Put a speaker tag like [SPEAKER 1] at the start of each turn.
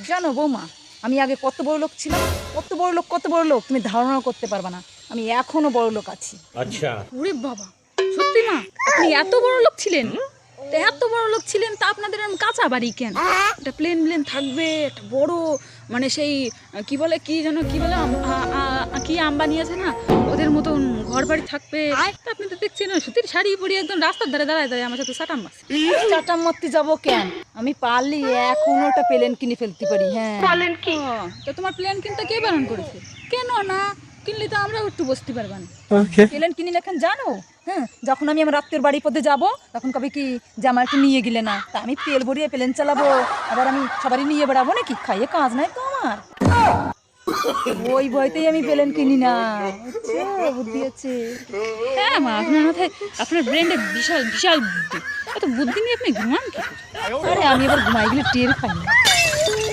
[SPEAKER 1] জানো বৌমা, আমি আগে কত বড় লোক ছিলাম, কত বড় লোক তুমি ধারণা করতে পারবা না। আমি এখনো বড় লোক আছি।
[SPEAKER 2] আচ্ছা।
[SPEAKER 3] ওরে বাবা, সত্যি মা আপনি এত বড় লোক ছিলেন? তা এত বড় লোক ছিলেন তা আপনাদের এরকম কাঁচা বাড়ি কেন? একটা প্লেন থাকবে, একটা বড় মানে সেই কি বলে কি আম্বানি আছে না, ওদের মতন ঘর বাড়ি থাকবে। তা আপনি তো দেখছেন না, সুতির শাড়ি পরে একদম রাস্তার ধারে দাঁড়ায় আমার সাথে সাটাম মারছে।
[SPEAKER 1] চাটাম মারতে যাবো কেন? আমি পারলি এখনো একটা প্লেন কিনে ফেলতে পারি। হ্যাঁ,
[SPEAKER 3] তা তোমার প্লেন কিনতে কে বারণ করেছে? কেন না কিনলে তো আমরাও একটু বসতে পারবা না।
[SPEAKER 1] প্লেন কিনি লেখেন জানো? হ্যাঁ, যখন আমি আমার রাত্রের বাড়ি পথে যাবো তখন কবে কি যে আমার একটু নিয়ে গেলে না, তা আমি তেল ভরিয়ে প্লেন চালাবো, আবার আমি সবারই নিয়ে বেড়াবো নাকি? খাইয়ে কাজ নাই তো আমার। ওই ভয়তেই আমি প্লেন কিনি না। বুঝছো? বুদ্ধি আছে।
[SPEAKER 3] হ্যাঁ মা, আপনার মাথায় আপনার ব্রেনে বিশাল বিশাল বুদ্ধি। এত বুদ্ধি নিয়ে আপনি ঘুমান কি?
[SPEAKER 1] আরে আমি এবার ঘুমাই গেলে টের পাই না।